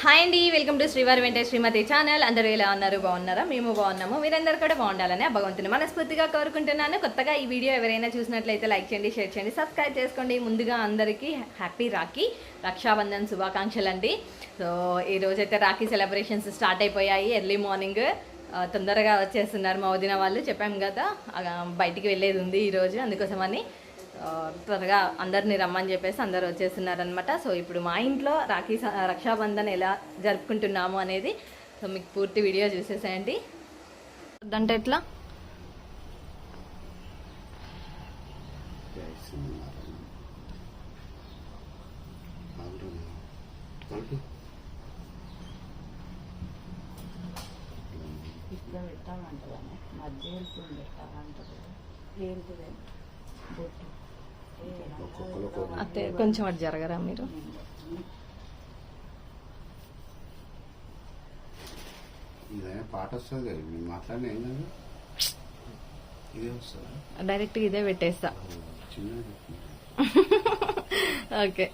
Hi అండి, welcome to శ్రీవారి వెంట శ్రీమతి ఛానల్. అందరూ ఎలా ఉన్నారు? బాగున్నారా? మేము బాగున్నాము. మీరందరూ కూడా బాగుండాలని భగవంతుని మనస్ఫూర్తిగా కోరుకుంటున్నాను. కొత్తగా ఈ వీడియో ఎవరైనా చూసినట్లయితే లైక్ చేయండి, షేర్ చేయండి, సబ్స్క్రైబ్ చేసుకోండి. ముందుగా అందరికీ హ్యాపీ రాఖీ, రక్షాబంధన్ శుభాకాంక్షలు అండి. సో ఈ రోజైతే రాఖీ సెలబ్రేషన్స్ స్టార్ట్ అయిపోయాయి. ఎర్లీ మార్నింగ్ తొందరగా వచ్చేస్తున్నారు మా వదిన వాళ్ళు. చెప్పాము కదా బయటికి వెళ్ళేది ఉంది ఈరోజు, అందుకోసమని త్వరగా అందరినీ రమ్మని చెప్పేసి అందరు వచ్చేస్తున్నారనమాట. సో ఇప్పుడు మా ఇంట్లో రక్షాబంధన్ ఎలా జరుపుకుంటున్నాము అనేది సో మీకు పూర్తి వీడియో చూసేసేయండి. అంటే ఎట్లా ఇట్లా పెట్టాలంటారు, మధ్య వెళ్తుంది పెట్టాలంటారు, ఏంటిదే బొట్టు అదే కొంచెం అటు జరగరా మీరు? పాట వస్తుంది మాట్లాడిన ఏం కదా, ఇదే వస్తుందా? డైరెక్ట్ ఇదే పెట్టేస్తా. ఓకే,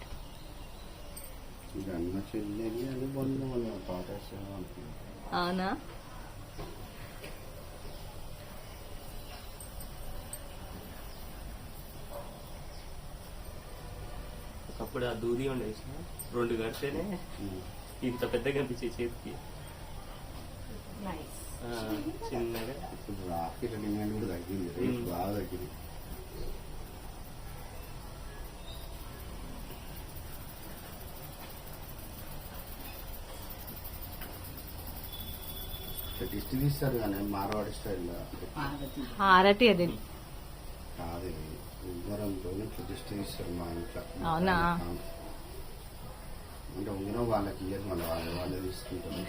అన్న చెల్లి అని బంధం పాట వస్తుంది. అవునా? అప్పుడు ఆ దూది ఉండేసిన 2 గడితేనే ఇంత పెద్దగా కనిపించే చేతికి చిన్నగా. ఇప్పుడు రాఖీల డిమాండ్ కూడా తగ్గింది, రేట్ బాగా తగ్గింది. దిష్టి తీస్తారు కానీ మార్వాడి స్టైల్లో హారతి అది కాదు, ఉంగరంతో దిష్టి తీస్తారు మా ఇంట్లో. అవునా? అంటే ఉంగరం వాళ్ళకి ఇయ్యదు, మళ్ళీ వాళ్ళే తీసుకుంటారు.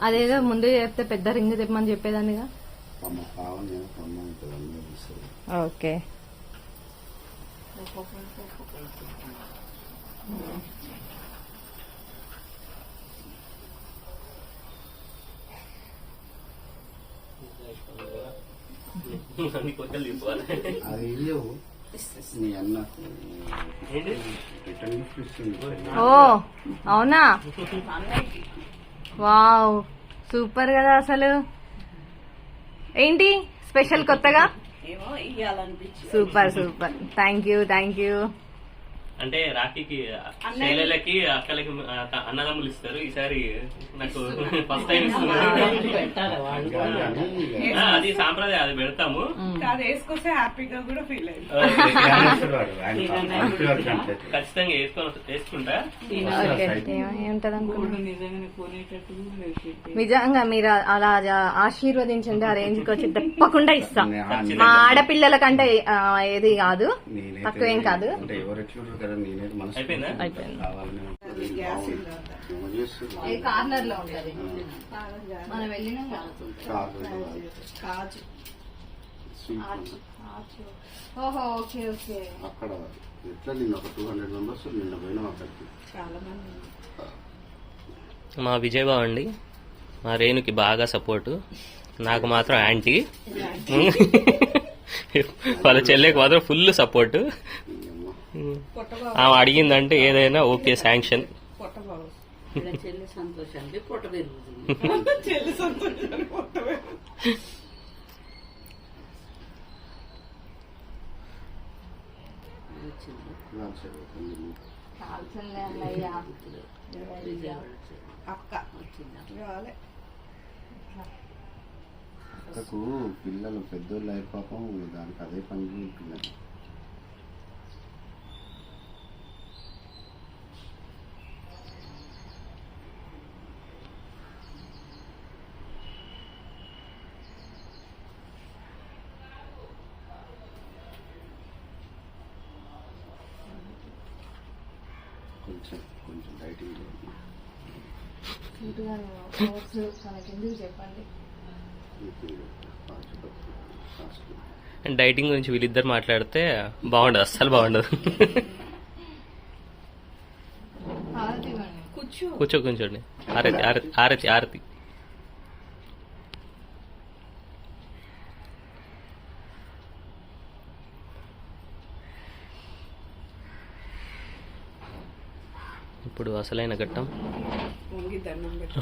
అదేదో ముందు చెప్తే పెద్ద రింగ్ తెప్పమని చెప్పేదానిగా. పావని కమ్మ ఉంటుంది, అందరూ తీస్తారు. ఓకే, అది ఇయ్యవు మీ అన్న రిటర్న్ గిఫ్ట్ ఇస్తుంది. ఓ అవునా? వావ్, సూపర్ కదా అసలు. ఏంటి స్పెషల్ కొత్తగా? ఏమో ఇయ్యాలనిపించి. Super super, thank you thank you. అంటే రాఖీకి చెల్లెలకి అక్కలకి అన్నదమ్ములు ఇస్తారు. ఈసారి నాకు ఫస్ట్ టైం పెట్టాలి వాళ్ళు. అది సాంప్రదాయం, అది పెడతాము. అది వేసుకొస్తే హ్యాపీగా కూడా ఫీల్ అయ్యింది. ఖచ్చితంగా వేసుకుంటా. ఏముంటది అనుకుంటున్నా? నిజంగానే కొనేటట్టు నిజంగా మీరు అలా ఆశీర్వదించండి, ఆ రేంజ్ కి వచ్చి తప్పకుండా ఇస్తాం. మా ఆడపిల్లల కంటే ఏది కాదు, తక్కువేం కాదు. కార్నర్ లో ఉంటది, మనం వెళ్ళినాం ఓహో ఓకే ఓకే. అక్కడ ఎట్లా నిన్న ఒక 200 మెంబర్స్ నిన్న పోయినాం అక్కడికి. చాలా మంది. మా విజయబాబు అండి, మా రేణుకి బాగా సపోర్టు, నాకు మాత్రం యాంటీ. వాళ్ళ చెల్లెకి మాత్రం ఫుల్ సపోర్టు. ఆమె అడిగిందంటే ఏదైనా ఓకే, శాంక్షన్. చెల్లి సంతోషానికి పొట్ట పెరుగుతుంది. చెల్లి సంతోషానికి పొట్ట పెరుగుతుంది. అక్క అక్కకు పిల్లలు పెద్దోళ్ళు అయ్యే పాపం దానికి అదే పని ఉంటున్నారు. కొంచెం డైటింగ్ చెప్పండి. డైటింగ్ గురించి వీళ్ళిద్దరు మాట్లాడితే బాగుండదు, అస్సలు బాగుండదు. కూర్చోండి. ఆరతి ఆరతి ఆరతి ఆరతి. ఇప్పుడు అసలైన ఘట్టం. వంగి దండం పెట్టు.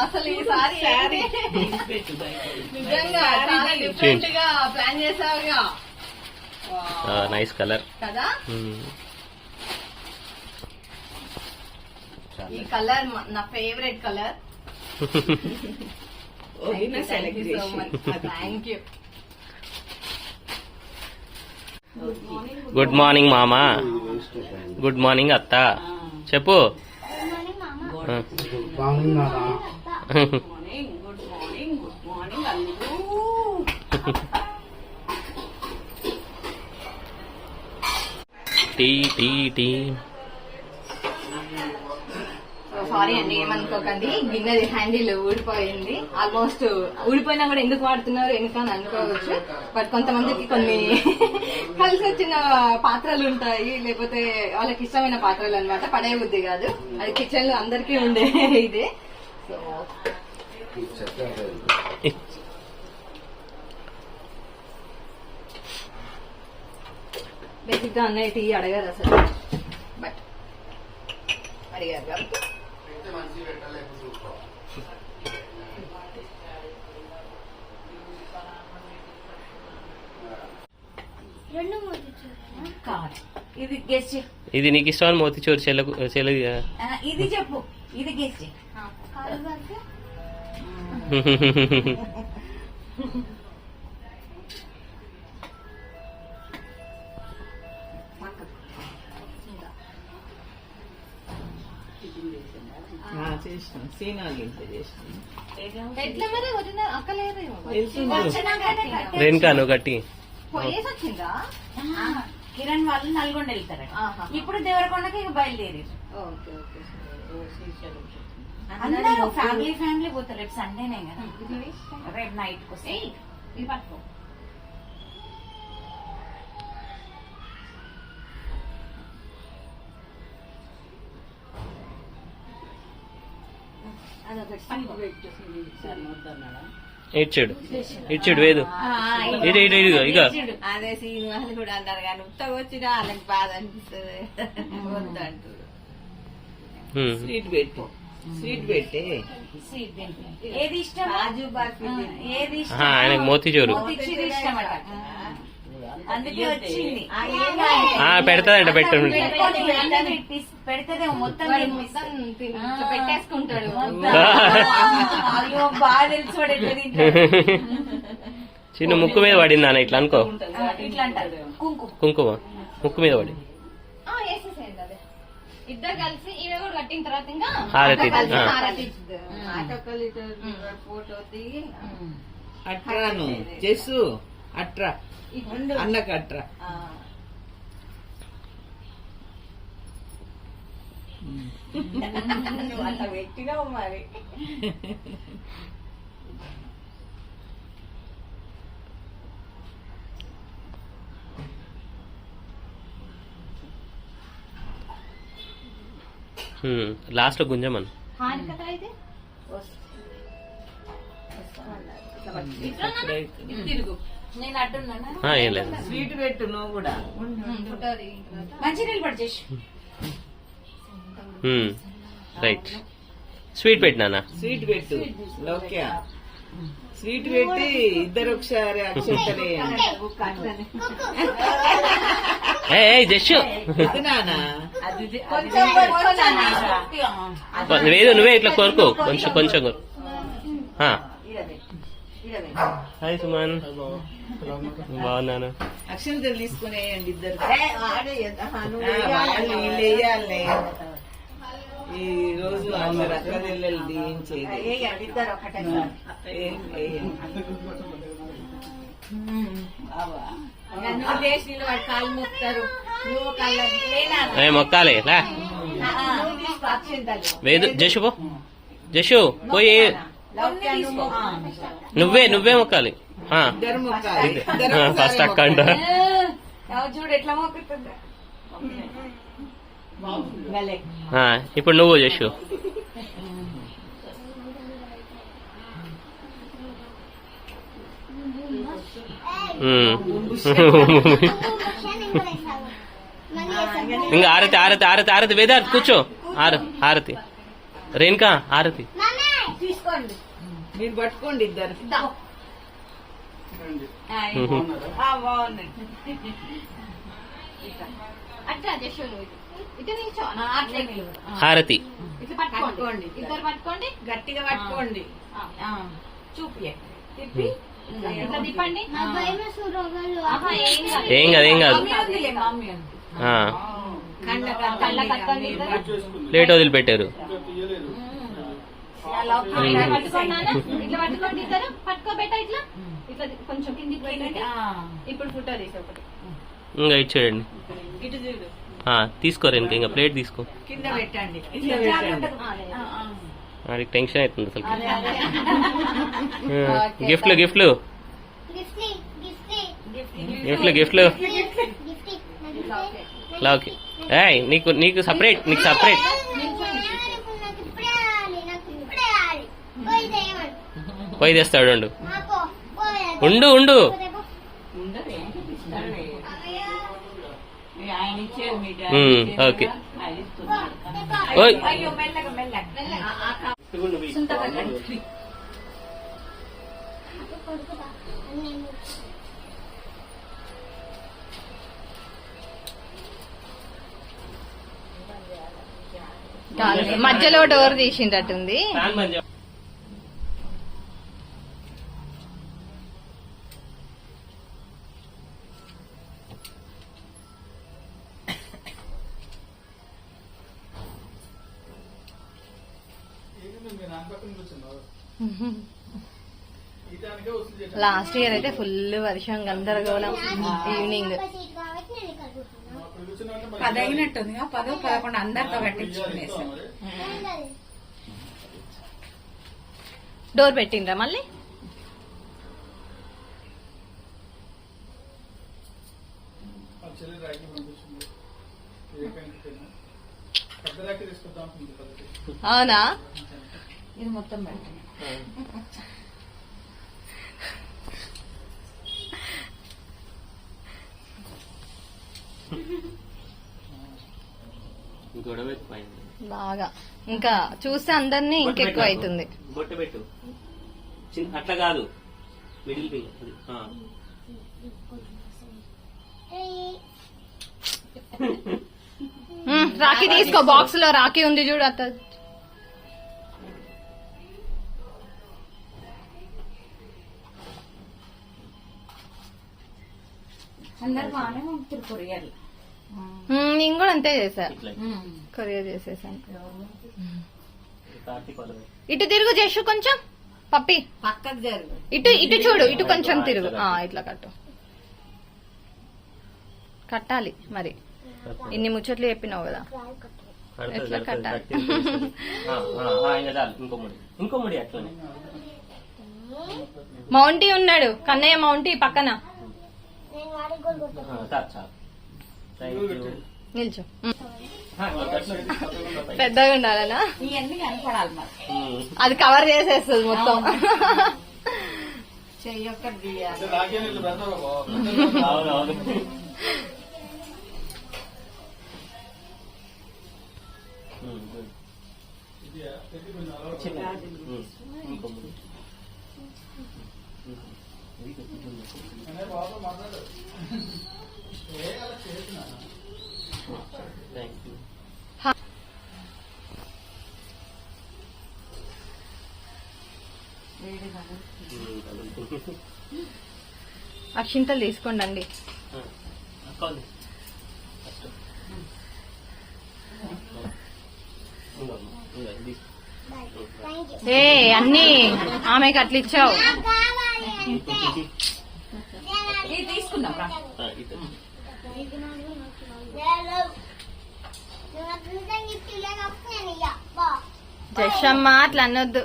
అసలు ఈసారి తీసి పెట్టు బయట. నిజంగా చాలా డిఫరెంట్ గా ప్లాన్ చేసావుగా. Nice colour. కదా ఈ కలర్ నా ఫేవరెట్ కలర్. వదిన celebration. Thank you. Good morning మామా. గుడ్ మార్నింగ్ అత్త. చెప్పు. గుడ్ మార్నింగ్ నాన్న. Good morning, good morning, good morning అల్లుడు. Tea tea tea. సారీ అండి, ఏమనుకోకండి. గిన్నెది హ్యాండిల్ ఊడిపోయింది. ఆల్మోస్ట్ ఊడిపోయినా కూడా ఎందుకు వాడుతున్నారు ఎందుకని అనుకోవచ్చు. బట్ కొంతమందికి కొన్ని కలిసి వచ్చిన పాత్రలు ఉంటాయి, లేకపోతే వాళ్ళకి ఇష్టమైన పాత్రలు అన్నమాట. పడే బుద్ధి కాదు, అది కిచెన్ లో అందరికీ ఉండే ఇదే. సో బేసిక్ గా అన్నయ్య టీ అడగారు అసలు, బట్ అడిగారు కాబట్టి కాదు, ఇది గెస్ట్. ఇది నీకు ఇష్టమైన మోతిచూరు చెల్లకు చెల్లి. ఇది చెప్పు, ఇది గెస్ట్. చేసినాం, సీనాలు ఇంట్లో చేసినాం. ఎట్లా మరి వదిన అక్కలేదేమో రేణుకా నువ్వు కట్టి. పోయేసి వచ్చిందా? కిరణ్ వాళ్ళు నల్గొండ వెళ్తారు. ఆహా. ఇప్పుడు దేవరకొండకి ఇక బయలుదేరి ఓకే ఓకే. అందరూ ఫ్యామిలీ పోతారు. రేపు సండేనే కదా, రేపు నైట్ కి వస్తాయి. ఇది పట్టుకో. ఇచ్చాడు ఇచ్చాడు వేదు. ఇటు ఇటు ఇటు ఇక అదే సినిమాలు కూడా అంటారు కానీ ఉత్తగా వచ్చినా వాళ్ళకి బాధ అనిపిస్తుంది. వద్దు అంటారు. స్వీట్ పెట్టు, స్వీట్ పెట్టే. ఏది ఇష్టం? కాజు బర్ఫీ. ఏది ఇష్టం? ఆయనకు మోతిచూరు మోతిచూరు ఇష్టం అట, అందుకే వచ్చింది. పెడతాదంట. పెట్టండి. పెడతదేమో మొత్తం పెట్టేసుకుంటాడు. అయ్యో బాగా తెలుసుకోడు ఎట్లా తింటాడు. చిన్న ముక్కు మీద పడింది నాన్న, ఇట్లా అనుకో. ఇట్లా అంటారు కుంకుమ ముక్కు మీద పడి. వేసేసేయండి అదే. ఇద్దరు కలిసి ఈమె కూడా కట్టిన తర్వాత ఇంకా హారతి. హారతి ఫోటో దిగి అట్రాను జస్సు అట్రా అన్నకు అట్రా. నువ్వు అట్లా పెట్టినావు మరి. లాస్ట్ లో గుంజమన్. హానికత అయితే తిరుగు. నేను అడ్డున్నానా? ఏం లేదు. స్వీట్ పెట్టు నువ్వు కూడా. ఫోటో మంచి నీళ్ళు పడి చేసి రైట్. స్వీట్ పెట్టినా. స్వీట్ పెట్టు. ఓకే, స్వీట్ పెట్టి ఇద్దరు ఒకసారి అక్షంతలే. జస్ట్ నానా వేదు నువ్వే ఇట్లా కోరుకో, కొంచెం కొంచెం కోరు. హాయ్ సుమన్, బాగున్నాను. అక్షంతలు తీసుకునేయండి ఇద్దరు. వాళ్ళు వీళ్ళు వేయాలి. ఈ రోజు అందరు అక్కడెళ్ళి దీయించేది. కాలు మొక్కుతారు. మొక్కాలి. వేదు జషు పో, జషు పోయి నువ్వే మొక్కాలి. ఫస్ట్ అక్క అంట. చూడు ఎట్లా మొక్కుతుందా. ఇప్పుడు నువ్వు జషు. ఇంకా ఆరతి ఆరతి ఆరతి ఆరతి వేదార్థి కూర్చో. ఆరతి రేణుకా ఆరతి. తీసుకోండి, మీరు పట్టుకోండి ఇద్దరు. బాగుంది. అట్లా జస్ట్ ఇటు నిల్చో. హారతి ఇట్లా పట్టుకోండి, ఇద్దరు పట్టుకోండి, గట్టిగా పట్టుకోండి. చూపి తిప్పి ఇట్లా తిప్పండి. ఏం కాదు ఏం కాదు. కళ్ళ కట్టుకోండి ఇద్దరు. ప్లేట్ వదిలిపెట్టారు. ఇట్లా పట్టుకోండి నాన్న, ఇట్లా పట్టుకోండి ఇద్దరు. పట్టుకోబెట్ట ఇట్లా ఇట్లా కొంచెం కిందికి పెట్టండి. ఇప్పుడు ఫోటో తీసి ఒకటి ఇంకా ఇటు చూడండి. ఇటు చూడు, తీసుకోరు ఇంకా ఇంకా ప్లేట్ తీసుకో. కింద పెట్టండి. ఇట్లా పెట్టండి. వాడికి టెన్షన్ అవుతుంది అసలు. గిఫ్ట్లు గిఫ్ట్లు గిఫ్ట్లు గిఫ్ట్లు ఓకే. నీకు నీకు సపరేట్ నీకు సపరేట్. పోయి తెస్తాడు. ఉండు ఉండు ఉండు. ఆయన ఇచ్చేది మీ ఓకే. అయ్యో మెల్లగా మెల్లగా. మధ్యలో డోర్ తీసింటట్టుంది. లాస్ట్ ఇయర్ అయితే ఫుల్ వర్షం, గందరగోళం. ఈవినింగ్ పదగినట్టుందిగా, 10, 11 అందరితో కట్టించుకునేసాం. డోర్ పెట్టిండ్రా మళ్ళీ? అవునా? ఇది మొత్తం పెట్టండి. బాగా ఇంకా చూస్తే అందరినీ ఇంకెక్కువ అవుతుంది. బొట్టు పెట్టు. అట్లా కాదు, మిడిల్ ఫింగర్. రాఖీ తీసుకో, బాక్స్ లో రాఖీ ఉంది చూడు. అత్త అందరు బాగానే ఉంటుంది. కొరియర్లు నేను కూడా అంతే చేశా, కొరియర్ చేసేసాను. ఇటు తిరుగు చేసు కొంచెం పప్పి, పక్కకు జరుగు. ఇటు ఇటు చూడు, ఇటు కొంచెం తిరుగు. ఇట్లా కట్టు. కట్టాలి మరి, ఇన్ని ముచ్చట్లు చెప్పినావు కదా, ఎట్లా కట్టాలి? ఇంకో ముడి అట్లనే. మౌంటీ ఉన్నాడు, కన్నయ్య మౌంటీ పక్కన. నిల్చో. పెద్దగా ఉండాలనా? ఇవన్నీ కనపడాలి మరి. అది కవర్ చేసేస్తుంది మొత్తం. చెయ్యొక్కటి అక్షింతలు తీసుకోండి అండి. ఏ అన్ని ఆమెకి అట్లా ఇచ్చావు. తీసుకుందాం. జషమ్మ అట్లా అనొద్దు.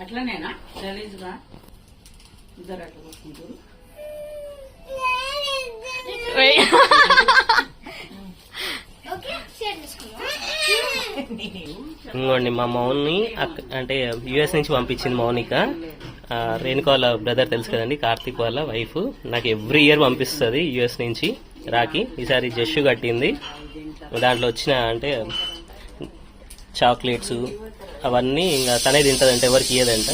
అట్లనేనా గలీజ్గా ఇద్దరు అట్లా కొట్టుకుంటారు. ఇంకోండి మా మౌని అంటే యుఎస్ నుంచి పంపించింది మౌనిక. రేణుక వాళ్ళ బ్రదర్ తెలుసు కదండి, కార్తీక్ వాళ్ళ వైఫ్. నాకు ఎవ్రీ ఇయర్ పంపిస్తుంది యుఎస్ నుంచి రాఖీ. ఈసారి జస్సు కట్టింది. దాంట్లో వచ్చిన అంటే చాక్లెట్స్ అవన్నీ ఇంకా తనే తింటదంట, ఎవరికి ఇయ్యదంట.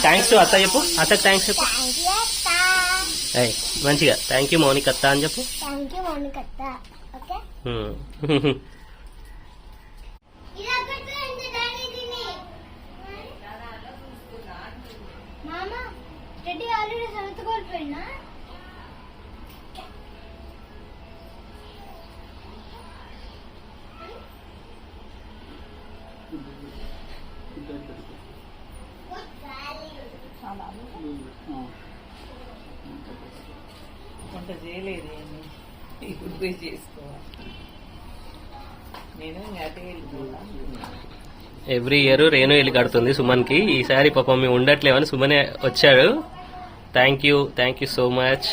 థ్యాంక్స్ టు అత్త చెప్పు, అత్తకి థ్యాంక్స్ చెప్పు. మంచిగా థ్యాంక్ యూ మౌనిక అత్త అని చెప్పు. వంట చేయలేదు, ఇప్పుడు పోయి చేసుకోవాలి. నేను అటే వెళ్ళిపోతాను. ఎవ్రీ ఇయర్ రేణు ఇల్లు కడుతుంది సుమన్ కి. ఈసారి పాపం మేము ఉండట్లేమని సుమనే వచ్చాడు. Thank you so much.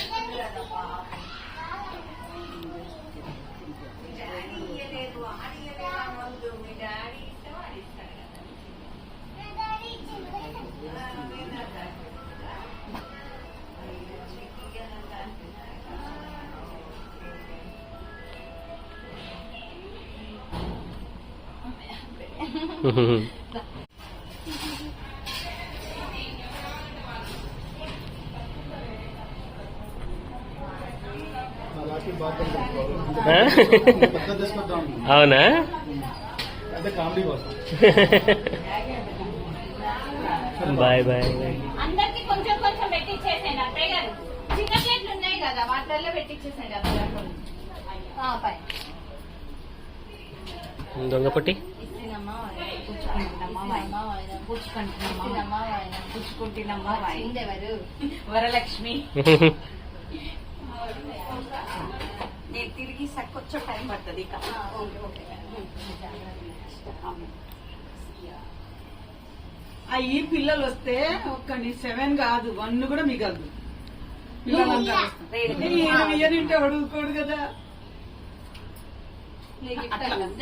అవునా? Bye bye bye. అందరికి కొంచెం కొంచెం పెట్టించేసేయండి అత్తయ్య గారు. చిన్న ప్లేట్లు ఉన్నాయి కదా, వాటిల్లో పెట్టించేసేయండి అత్తయ్య గారు. దొంగ పొట్టి వరలక్ష్మి. నేను తిరిగి కొంచెం టైం పడుతుంది. ఈ పిల్లలు వస్తే ఒక్కని 7 కాదు 1 కూడా మిగలదు. పిల్లలంతా ఇయరింటే అడుగుకోడు కదా.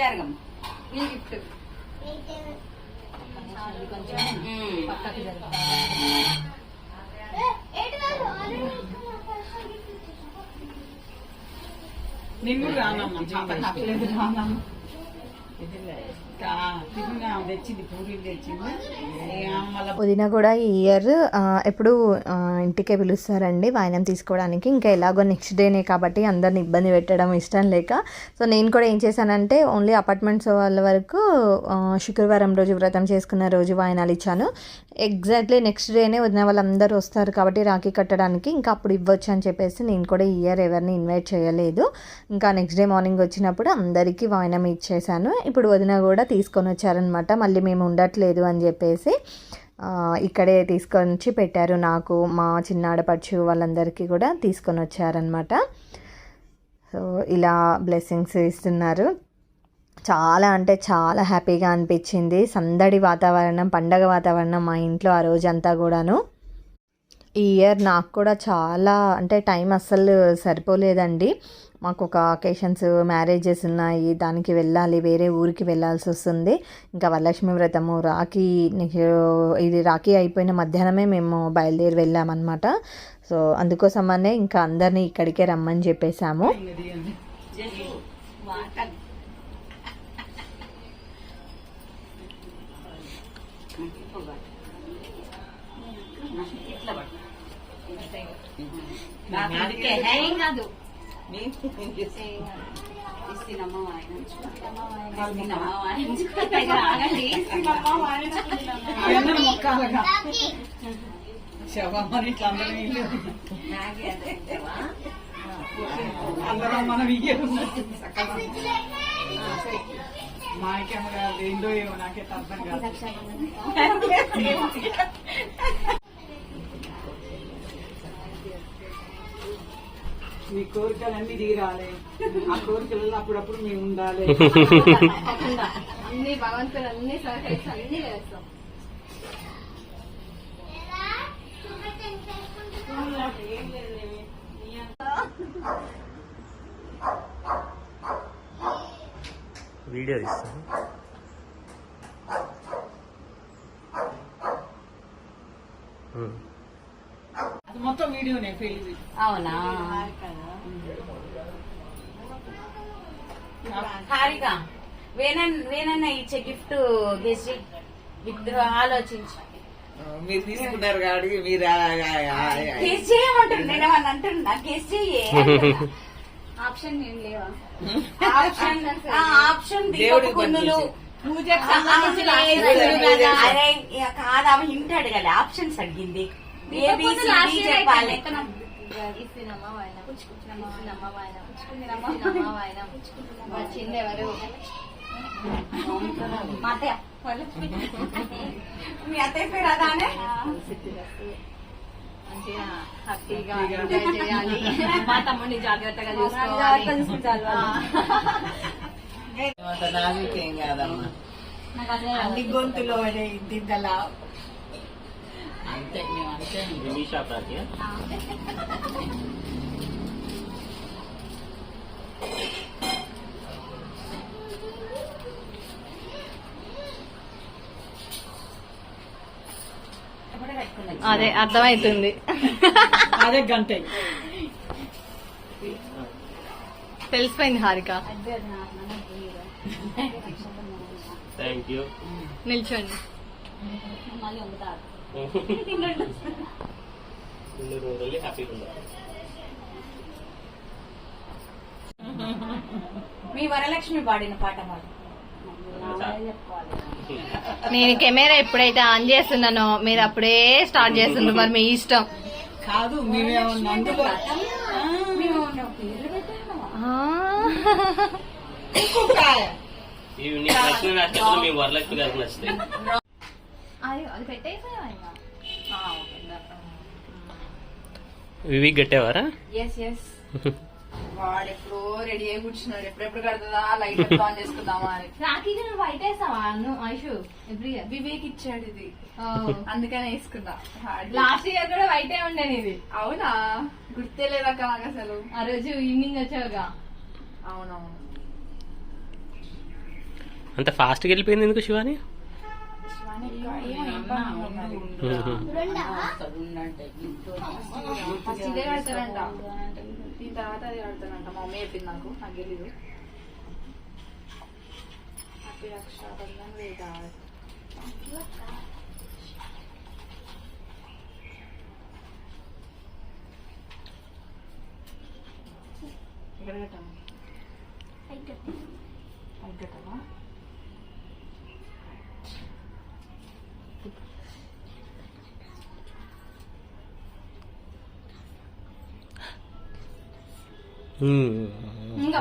జరగమ్మ పక్కకి నిన్ను రానమ్మా, చెప్పలేదు రానమ్మ. తెచ్చింది పూరీలు తెచ్చింది. వదిన కూడా ఈ ఇయర్ ఎప్పుడు ఇంటికే పిలుస్తారండి వాయినం తీసుకోవడానికి. ఇంకా ఎలాగో నెక్స్ట్ డేనే కాబట్టి అందరిని ఇబ్బంది పెట్టడం ఇష్టం లేక సో నేను కూడా ఏం చేశానంటే ఓన్లీ అపార్ట్మెంట్స్ వాళ్ళ వరకు శుక్రవారం రోజు వ్రతం చేసుకున్న రోజు వాయినాలు ఇచ్చాను. ఎగ్జాక్ట్లీ నెక్స్ట్ డేనే వదిన వాళ్ళందరూ వస్తారు కాబట్టి రాఖీ కట్టడానికి ఇంకా అప్పుడు ఇవ్వచ్చు అని చెప్పేసి నేను కూడా ఈ ఇయర్ ఎవరిని ఇన్వైట్ చేయలేదు. ఇంకా నెక్స్ట్ డే మార్నింగ్ వచ్చినప్పుడు అందరికీ వాయినం ఇచ్చేసాను. ఇప్పుడు వదిన కూడా తీసుకొని వచ్చారనమాట. మళ్ళీ మేము ఉండట్లేదు అని చెప్పేసి ఇక్కడే తీసుకొని వచ్చి పెట్టారు. నాకు మా చిన్న ఆడపడుచు వాళ్ళందరికీ కూడా తీసుకొని వచ్చారనమాట. సో ఇలా బ్లెస్సింగ్స్ ఇస్తున్నారు. చాలా అంటే చాలా హ్యాపీగా అనిపించింది. సందడి వాతావరణం, పండగ వాతావరణం మా ఇంట్లో ఆ రోజంతా కూడాను. ఈ ఇయర్ నాకు కూడా చాలా అంటే టైం అస్సలు సరిపోలేదండి. మాకు ఒక అకేషన్స్ మ్యారేజెస్ ఉన్నాయి, దానికి వెళ్ళాలి, వేరే ఊరికి వెళ్ళాల్సి వస్తుంది. ఇంకా వరలక్ష్మి వ్రతము, రాఖీ, ఇది రాఖీ అయిపోయిన మధ్యాహ్నమే మేము బయలుదేరి వెళ్ళామన్నమాట. సో అందుకోసమనే ఇంకా అందరినీ ఇక్కడికే రమ్మని చెప్పేశాము. అందరం మనం మాకేమో ఏంటో ఏమో నాకైతే అర్థం కాదు. మీ కోరికలన్నీ తీరాలి, ఆ కోరికలలో అప్పుడప్పుడు మేము ఉండాలి. అన్ని భగవంతుడు అన్ని సహకరించి అన్ని చేస్తాం. వీడియో తీస్తాను. వీడియోనే పెళ్లి. అవునా హారిక వేనన్న ఇచ్చే గిఫ్ట్ గెస్ట్ విత్ ఆలోచించు. మీరు తీసుకున్నారు కాబట్టి మీరు గెస్ట్ చేయమంటారు. నేను ఏమన్నా అంటున్నా గెస్ట్ చెయ్యే. ఆప్షన్ ఏం లేవా? ఆప్షన్ కుందులు పూజకు సంబంధించిన అరే కాదు అవి వింటాడు కదా ఆప్షన్స్ అడిగింది. ఏబిసిడి చెప్పాలి. వచ్చింది ఎవరు? మా అత్తయ్య. మీ అత్తయ్య పేరు అదానే. మంచిగా హ్యాపీగా ఎంజాయ్ చేయాలి. మా తమ్ముడిని జాగ్రత్తగా చూసుకోవాలి. నాకేం కాదమ్మా అన్ని గొంతులో దిద్దలా అంతే. మేము అంతే అదే అర్థమవుతుంది. అదే గంట తెలిసిపోయింది హారిక. Thank you. నిల్చోండి. హ్యాపీగా ఉండాలి. మీ వరలక్ష్మి పాడిన పాట పాడు. నేను కెమెరా ఎప్పుడైతే ఆన్ చేస్తున్నానో మీరు అప్పుడే స్టార్ట్ చేస్తున్నారు. మరి మీ ఇష్టం. కాదు మేమేమన్నా అందులో ఇవి నీకు నచ్చిన నచ్చకపోతే మీ వరలక్ష్మి గారికి నచ్చుతాయి. అది పెట్టేసా? ఇవి గట్టేవారా? Yes yes. వాడు ఎప్పుడో రెడీ అయి కూర్చున్నాడు. ఎప్పుడెప్పుడు కడుతుందా లైట్ ఆన్ చేసుకుందామా అని. రాఖీ వైట్ వేసావా ఐషు? ఎవ్రీ ఇయర్ వివేక్ ఇచ్చాడు ఇది, అందుకనే వేసుకున్నా. లాస్ట్ ఇయర్ కూడా వైటే ఉండేది ఇది. అవునా? గుర్తే లేదక్క నాకు అసలు. ఆ రోజు ఈవినింగ్ వచ్చావుగా. అవునవును. అంత ఫాస్ట్గా వెళ్ళిపోయింది ఎందుకు శివాని? ఫస్ట్ ఇదే కడతారంట, దీని తర్వాత అది కడతారంట. మా మమ్మీ చెప్పింది నాకు, నాకు తెలీదు. హ్యాపీ రక్షాబంధన్ లేదా? ఎక్కడ కట్టాము? కట్టమా? ఇంకా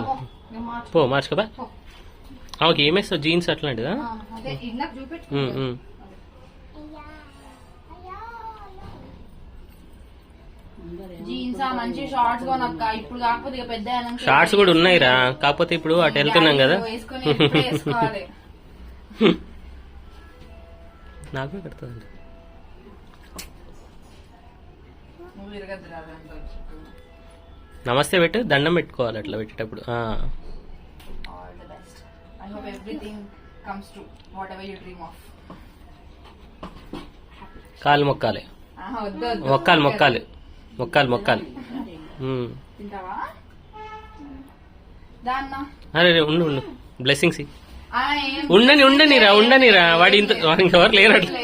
పో మార్చుకోబా. ఆమెకి ఏమేస్తావు? జీన్స్ అట్లాంటిదా? అదే ఇందాక చూపెట్టు. జీన్స్ మంచి షార్ట్స్ కొనక్క. ఇప్పుడు కాకపోతే ఇక పెద్ద షార్ట్స్ కూడా ఉన్నాయిరా, కాకపోతే ఇప్పుడు అటు వెళ్తున్నాం కదా. వేసుకోవాలి. నాకు కడుతుందండి. నమస్తే పెట్టు, దండం పెట్టుకోవాలి అట్లా పెట్టేటప్పుడు. I hope everything comes true, whatever you dream of. కాలు మొక్కాలి, మొక్కాలి మొక్కాలి మొక్కాలి మొక్కాలి. తింటావా దాన్నా? అరే ఉండు ఉండు, బ్లెస్సింగ్స్ ఉండని ఉండనిరా ఉండనిరా. వాడి ఇంత ఇంకెవరు లేనట్లు.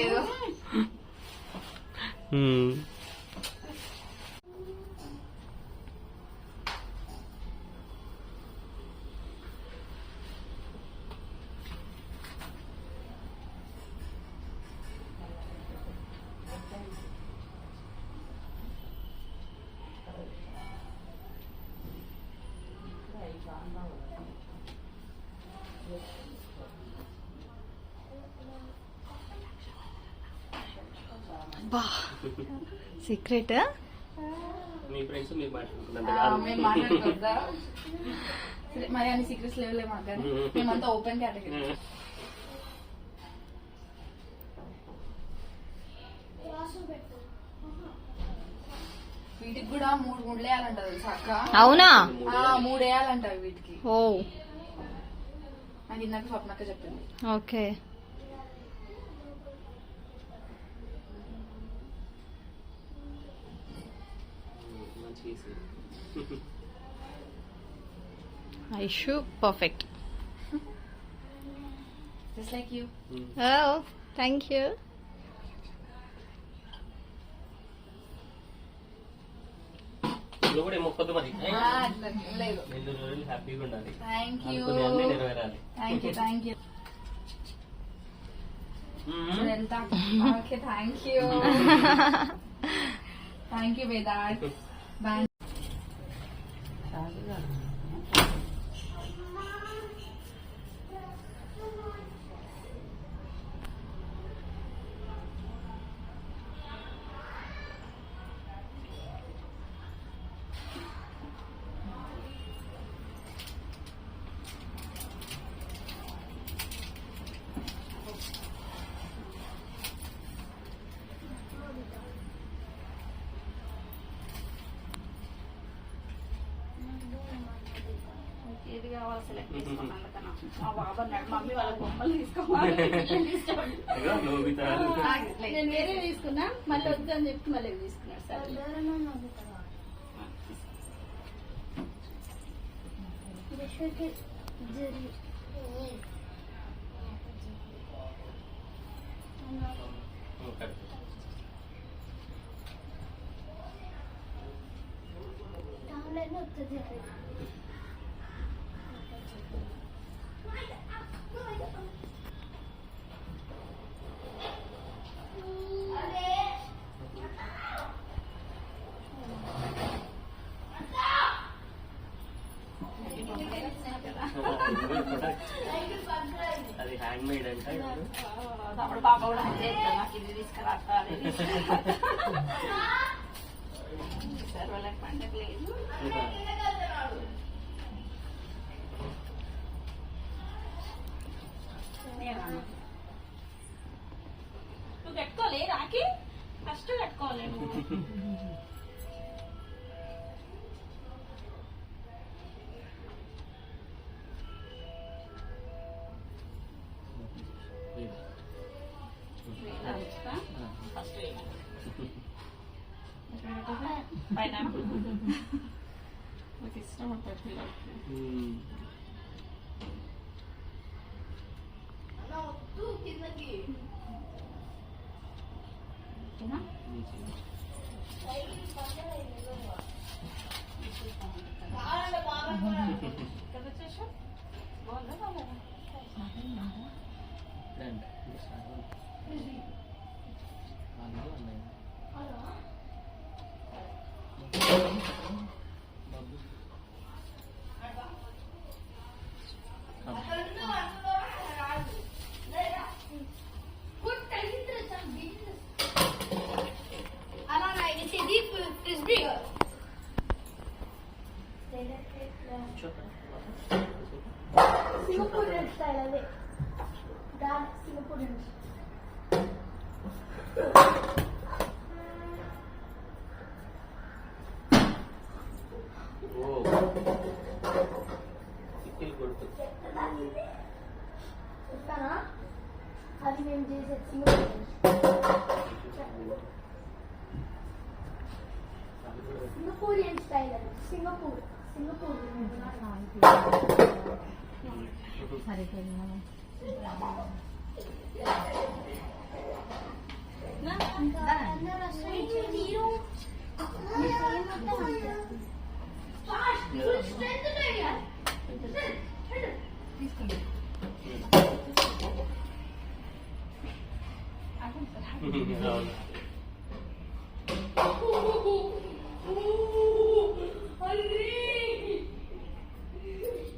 సీక్రెట్ మీ ఫ్రెండ్స్ మీరు మేము మాట్లాడుకుంటా. మరి అన్ని సీక్రెట్స్ లేవులే మాకు, కానీ మేమంతా ఓపెన్ కేటగిరీ. వీటికి కూడా 3 ముళ్ళు వేయాలంట తెలుసా అక్క? అవునా? 3 వేయాలంట వీటికి. ఓ నాకు ఇందాక స్వప్నక్క చెప్పింది. Okay. Aishu perfect. Just like you. Oh thank you. కూడా మొక్కదు మరి లేదు. 2 రోజులు హ్యాపీగా ఉండాలి. Thank you. అనుకునేవన్నీ నెరవేరాలి. Thank you. Thank you. వెళ్తా. Okay thank you. Thank you Vedant. Bye. ఏది కావాలో సెలెక్ట్ చేసుకోమన్నాను. మా బాబు అన్నాడు మమ్మీ వాళ్ళ బొమ్మలు తీసుకోవాలి. నేను వేరే తీసుకున్నా మళ్ళీ వద్దు అని చెప్పి మళ్ళీ తీసుకున్నాడు. సరే అది హ్యాండ్ మేడ్ అంటే అప్పుడు పాప కూడా నాకు ఇది తీసుకురా సార్ వాళ్ళకి పండగ లేదు. నువ్వు కట్టుకోలే రాకి ఫస్ట్ కట్టుకోవాలి నువ్వు. ఫస్ట్ పైన నాకు ఇష్టం ఉంటుంది. Singaporean style అదే దాని Singaporean చెప్తానా అది మేము చేసే సింగపూరియన్ స్టైల్ అది సింగపూర్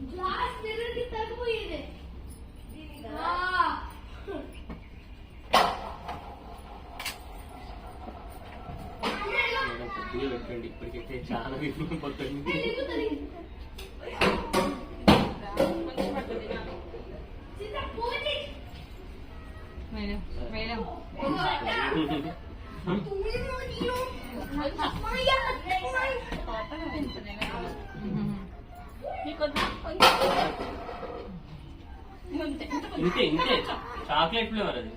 గ్లాస్ తిరిగి తగ్గిపోయింది. పెట్టండి ఇప్పటికైతే చాలా పొద్దుంది. మేడం మేడం ఇంతే చాక్లెట్ ఫ్లేవర్ అది.